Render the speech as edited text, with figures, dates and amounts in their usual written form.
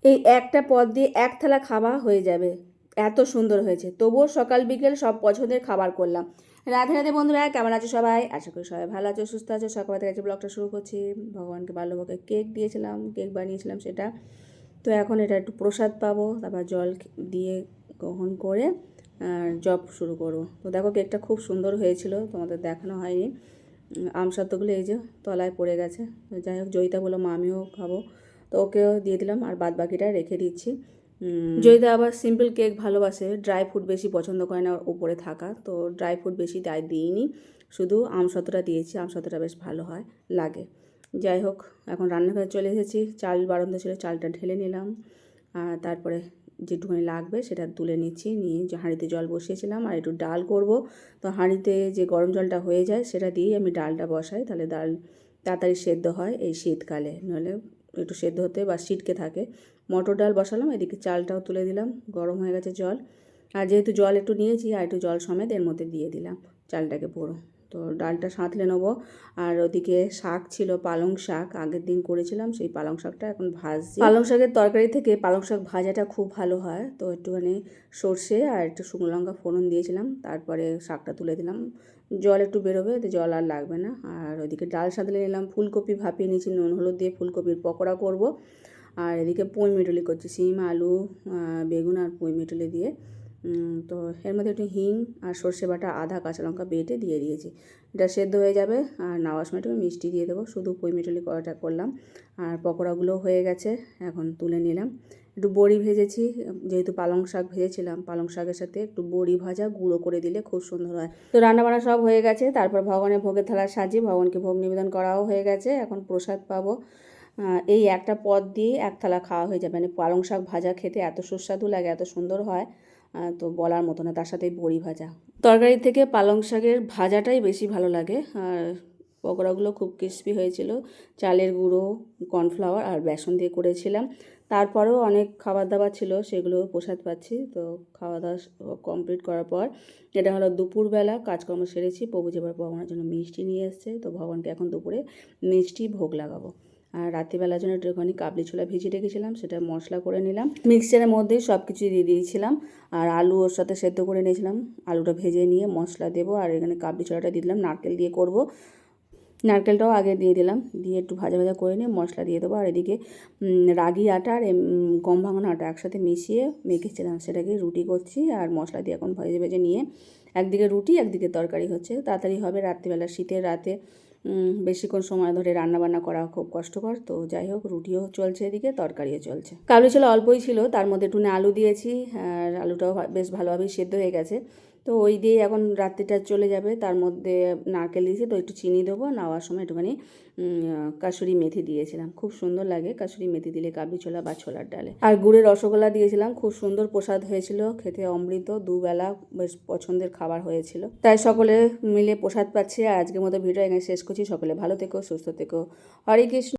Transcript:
এই একটা পদ দিয়ে এক থালা খাওয়া হয়ে যাবে, এত সুন্দর হয়েছে। তবুও সকাল বিকেল সব পছন্দের খাবার করলাম। রাধে রাধে বন্ধুরা, কেমন আছো সবাই? আশা করি সবাই ভালো আছো, সুস্থ আছো। সকাল থেকে ব্লগটা শুরু করছি। ভগবানকে বাল্যভোগে কেক দিয়েছিলাম, কেক বানিয়েছিলাম সেটা। তো এখন এটা একটু প্রসাদ পাবো, তারপর জল দিয়ে গ্রহণ করে জপ শুরু করবো। তো দেখো কেকটা খুব সুন্দর হয়েছিল, তোমাদের দেখানো হয়নি। আমসত্ত্বগুলো এই যে তলায় পড়ে গেছে। যাই হোক, জয়িতা বললো মা আমিও খাবো, তো ওকেও দিয়ে দিলাম, আর বাদ বাকিটা রেখে দিচ্ছি। জয়িতা আবার সিম্পল কেক ভালোবাসে, ড্রাই ফ্রুট বেশি পছন্দ করে না উপরে থাকা, তো ড্রাই ফ্রুট বেশি দিইনি, শুধু আমসত্ত্বটা দিয়েছি। আমসত্ত্বটা বেশ ভালো হয় লাগে। যাই হোক, এখন রান্নাঘরে চলে এসেছি। চাল বাড়ন্ত ছিল, চালটা ঢেলে নিলাম, আর তারপরে যেটুকুনি লাগবে সেটা তুলে নিচ্ছি। নিয়ে যে হাঁড়িতে জল বসিয়েছিলাম আর একটু ডাল করব, তো হাঁড়িতে যে গরম জলটা হয়ে যায় সেটা দিয়েই আমি ডালটা বসাই, তাহলে ডাল তাড়াতাড়ি সেদ্ধ হয় এই শীতকালে, নাহলে একটু সেদ্ধ হতে বা ছিটকে থাকে। মটর ডাল বসালাম, এদিকে চালটাও তুলে দিলাম, গরম হয়ে গেছে জল। আর যেহেতু জল একটু নিয়েছি, আর একটু জল সমেত এর মধ্যে দিয়ে দিলাম চালটাকে পুরো। তো ডালটা সাঁতলে নেবো। আর ওদিকে শাক ছিল, পালং শাক আগের দিন করেছিলাম, সেই পালং শাকটা এখন ভাজছি। পালং শাকের তরকারি থেকে পালং শাক ভাজাটা খুব ভালো হয়। তো একটুখানি সর্ষে আর একটু শুকনো লঙ্কা ফোড়ন দিয়েছিলাম, তারপরে শাকটা তুলে দিলাম। জল একটু বেরোবে, তো জল আর লাগবে না। আর ওইদিকে ডাল সাঁতলে নিলাম, ফুলকপি ভাপিয়ে নিয়েছি নুন হলুদ দিয়ে, ফুলকপির পকোড়া করব। আর এদিকে পুঁই মিটুলি করছি, সিম আলু বেগুন আর পুঁই মিটুলি দিয়ে। তো এর মধ্যে একটু হিং আর সর্ষে বাটা, আধা কাঁচা লঙ্কা বেটে দিয়ে দিয়েছি। এটা সেদ্ধ হয়ে যাবে, আর নেওয়ার সময় একটু মিষ্টি দিয়ে দেবো। শুধু পুঁই মিটুলি করাটা করলাম, আর পকোড়াগুলো হয়ে গেছে, এখন তুলে নিলাম। একটু বড়ি ভেজেছি, যেহেতু পালং শাক ভেজেছিলাম, পালং শাকের সাথে একটু বড়ি ভাজা গুঁড়ো করে দিলে খুব সুন্দর হয়। তো রান্নাবান্না সব হয়ে গেছে, তারপর ভগবানের ভোগের থালা সাজিয়ে ভগবানকে ভোগ নিবেদন করাও হয়ে গেছে। এখন প্রসাদ পাবো। এই একটা পদ দিয়ে এক থালা খাওয়া হয়ে যাবে। মানে পালং শাক ভাজা খেতে এত সুস্বাদু লাগে, এত সুন্দর হয়, তো বলার মতো না। তার সাথে বড়ি ভাজা, তরকারি থেকে পালং শাকের ভাজাটাই বেশি ভালো লাগে। আর পকোড়াগুলো খুব ক্রিস্পি হয়েছিল, চালের গুঁড়ো, কর্নফ্লাওয়ার আর বেসন দিয়ে করেছিলাম। তারপরেও অনেক খাবার দাবার ছিল, সেগুলো প্রসাদ পাচ্ছি। তো খাওয়া দাওয়া কমপ্লিট করার পর এটা হলো দুপুরবেলা, কাজকর্ম সেরেছি। প্রভু যেবার ভগবানের জন্য মিষ্টি নিয়ে এসছে, তো ভগবানকে এখন দুপুরে মিষ্টি ভোগ লাগাবো। আর রাত্রিবেলার জন্য একটুখানি কাবলি ছোলা ভিজিয়ে রেখেছিলাম, সেটা মশলা করে নিলাম। মিক্সচারের মধ্যেই সব কিছু দিয়ে দিয়েছিলাম, আর আলু ওর সাথে সেদ্ধ করে নিয়েছিলাম। আলুটা ভেজে নিয়ে মশলা দেবো, আর এখানে কাবলি ছোলাটা দিয়ে দিলাম। নারকেল দিয়ে করব, নারকেলটাও আগে দিয়ে দিলাম, দিয়ে একটু ভাজা ভাজা করে নিয়ে মশলা দিয়ে দেবো। আর এদিকে রাগি আটা আর গম ভাঙানো আটা একসাথে মিশিয়ে মেখেছিলাম, সেটাকে রুটি করছি। আর মশলা দিয়ে এখন ভেজে ভেজে নিয়ে একদিকে রুটি একদিকে তরকারি হচ্ছে, তাড়াতাড়ি হবে। রাত্রিবেলা, শীতের রাতে বেশিক্ষণ সময় ধরে রান্নাবান্না করা খুব কষ্টকর। তো যাই হোক, রুটিও চলছে, এদিকে তরকারিও চলছে। কাবলি ছোলা অল্পই ছিল, তার মধ্যে একটু আলু দিয়েছি, আর আলুটাও বেশ ভালোভাবেই সেদ্ধ হয়ে গেছে। তো ওই দিয়েই এখন রাত্রিটা চলে যাবে। তার মধ্যে নারকেল দিয়েছি, তো একটু চিনি দেবো। নেওয়ার সময় একটুখানি কাসুরি মেথি দিয়েছিলাম, খুব সুন্দর লাগে কাসুরি মেথি দিলে কাবলি ছোলা বা ছোলার ডালে। আর গুড়ের রসগোল্লা দিয়েছিলাম, খুব সুন্দর প্রসাদ হয়েছিল, খেতে অমৃত। দুবেলা বেশ পছন্দের খাবার হয়েছিল, তাই সকলে মিলে প্রসাদ পাচ্ছি। আর আজকের মতো ভিডিও এখানে শেষ করছি। সকলে ভালো থেকো, সুস্থ থেকো। হরে কৃষ্ণ।